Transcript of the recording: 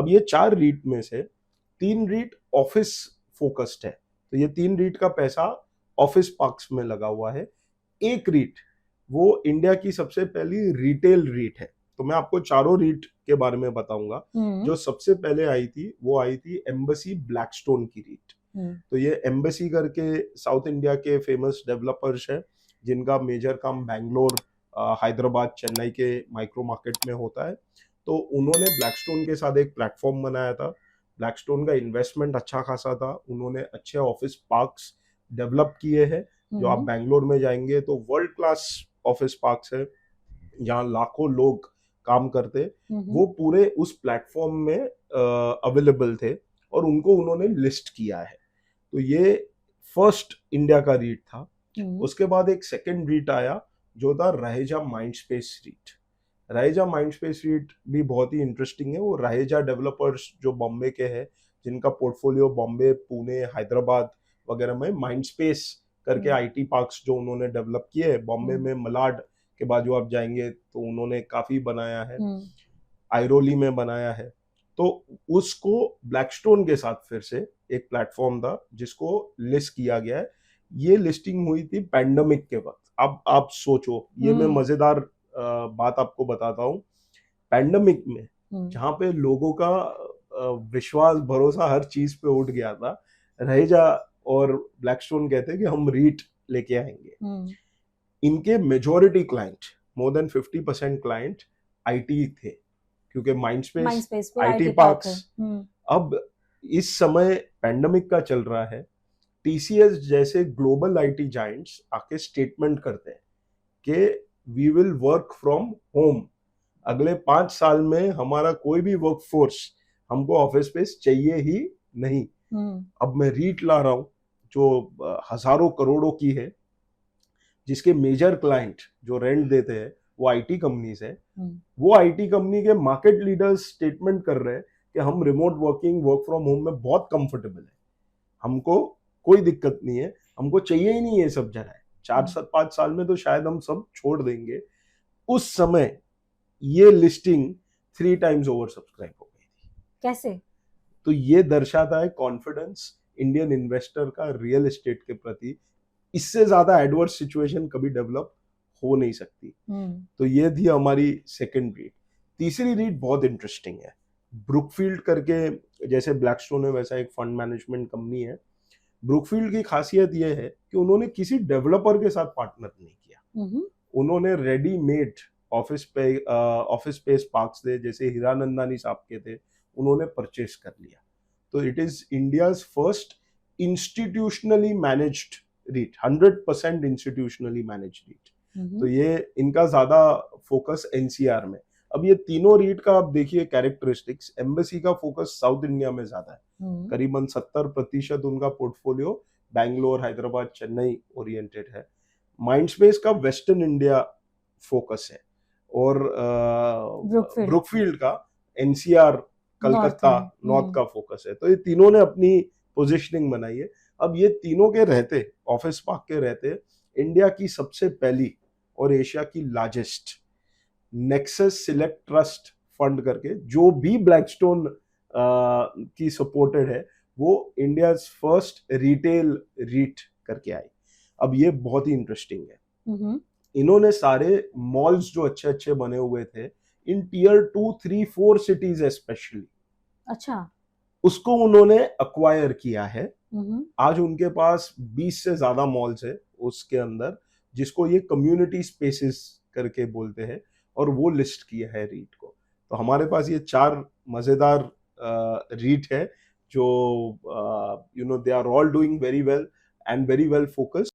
अब ये 4 रीट में से 3 रीट ऑफिस फोकस्ड है, तो ये 3 रीट का पैसा ऑफिस पार्क्स में लगा हुआ है। एक रीट वो इंडिया की सबसे पहली रिटेल रीट है। तो मैं आपको चारों रीट के बारे में बताऊंगा। जो सबसे पहले आई थी वो आई थी एम्बेसी ब्लैकस्टोन की रीट। तो ये एम्बेसी करके साउथ इंडिया के फेमस डेवलपर्स है, जिनका मेजर काम बैंगलोर, हैदराबाद, चेन्नई के माइक्रो मार्केट में होता है। तो उन्होंने ब्लैकस्टोन के साथ एक प्लेटफॉर्म बनाया था। ब्लैकस्टोन का इन्वेस्टमेंट अच्छा खासा था, उन्होंने अच्छे ऑफिस पार्क्स डेवलप किए हैं। जो आप बैंगलोर में जाएंगे तो वर्ल्ड क्लास ऑफिस पार्क्स है, जहाँ लाखों लोग काम करते, वो पूरे उस प्लेटफॉर्म में अवेलेबल थे और उनको उन्होंने लिस्ट किया है। तो ये फर्स्ट इंडिया का रीट था। उसके बाद एक सेकंड रीट आया जो था रहेजा माइंडस्पेस रीट। रहेजा माइंडस्पेस रीट भी बहुत ही इंटरेस्टिंग है। वो रहेजा डेवलपर्स जो बॉम्बे के हैं, जिनका पोर्टफोलियो बॉम्बे, पुणे, हैदराबाद वगैरह में माइंडस्पेस करके आईटी पार्क्स जो उन्होंने डेवलप किए हैं। बॉम्बे में मलाड के बाजू आप जाएंगे तो उन्होंने काफी बनाया है, आइरोली में बनाया है। तो उसको ब्लैकस्टोन के साथ फिर से एक प्लेटफॉर्म था जिसको लिस्ट किया गया है। ये लिस्टिंग हुई थी पैंडेमिक के वक्त। अब आप सोचो, ये मैं मजेदार बात आपको बताता हूँ। पैंडेमिक में जहाँ पे लोगों का विश्वास भरोसा हर चीज पे उठ गया था, रहेजा और ब्लैकस्टोन कहते हैं कि हम रीट लेके आएंगे। इनके majority client, more than 50% client IT थे, क्योंकि माइंडस्पेस आईटी पार्क्स। अब इस समय पैंडेमिक का चल रहा है, टीसीएस जैसे ग्लोबल आईटी जायंट्स आके स्टेटमेंट करते हैं कि we will work from home. अगले 5 साल में हमारा कोई भी वर्कफोर्स, हमको ऑफिस स्पेस चाहिए ही नहीं। अब मैं रीट ला रहा हूं जो हजारों करोड़ों की है, जिसके मेजर क्लाइंट जो रेंट देते हैं वो आईटी कंपनीज है। वो आईटी कंपनी के मार्केट लीडर्स स्टेटमेंट कर रहे हैं कि हम remote working, work from home में बहुत कंफर्टेबल है, हमको कोई दिक्कत नहीं है, हमको चाहिए ही नहीं ये सब जगह। 4-5 साल में तो शायद हम सब छोड़ देंगे। उस समय ये लिस्टिंग 3 टाइम्स ओवर सब्सक्राइब हो गई थी। कैसे? तो ये दर्शाता है कॉन्फिडेंस इंडियन इन्वेस्टर का रियल एस्टेट के प्रति। इससे ज्यादा एडवर्स सिचुएशन कभी डेवलप हो नहीं सकती। तो ये थी हमारी सेकंड रीट। तीसरी रीट बहुत इंटरेस्टिंग है, ब्रुकफील्ड करके। जैसे ब्लैकस्टोन है वैसा एक फंड मैनेजमेंट कंपनी है। ब्रुकफील्ड की खासियत यह है कि उन्होंने किसी डेवलपर के साथ पार्टनर नहीं किया। उन्होंने रेडीमेड ऑफिस स्पेस पार्क्स थे, जैसे हीरानंदानी साहब के थे, उन्होंने परचेस कर लिया। तो it is India's first institutionally managed REIT, 100% institutionally managed REIT. तो ये इनका ज्यादा फोकस एनसीआर में। अब ये तीनों रीट का आप देखिए कैरेक्टरिस्टिक्स। एम्बेसी का फोकस साउथ इंडिया में ज्यादा है, करीबन 70% उनका पोर्टफोलियो बैंगलोर, हैदराबाद, चेन्नई ओरिएंटेड है। माइंडस्पेस का वेस्टर्न इंडिया फोकस है, और ब्रुकफील्ड का एनसीआर, कलकत्ता, नॉर्थ का फोकस है। तो ये तीनों ने अपनी पोजीशनिंग बनाई है। अब ये तीनों के रहते, ऑफिस पार्क के रहते, इंडिया की सबसे पहली और एशिया की largest nexus select trust fund करके, जो भी ब्लैकस्टोन की सपोर्टेड है, वो इंडिया फर्स्ट रिटेल रीट करके आई। अब ये बहुत ही इंटरेस्टिंग है। इन्होंने सारे मॉल्स जो अच्छे अच्छे बने हुए थे इन टीयर 2, 3, 4 सिटीज स्पेशली, अच्छा, उसको उन्होंने अक्वायर किया है। आज उनके पास 20 से ज्यादा मॉल्स है उसके अंदर, जिसको ये कम्युनिटी स्पेसेस करके बोलते हैं, और वो लिस्ट किया है रीट को। तो हमारे पास ये 4 मजेदार रीट है जो they are all doing very well and very well focused.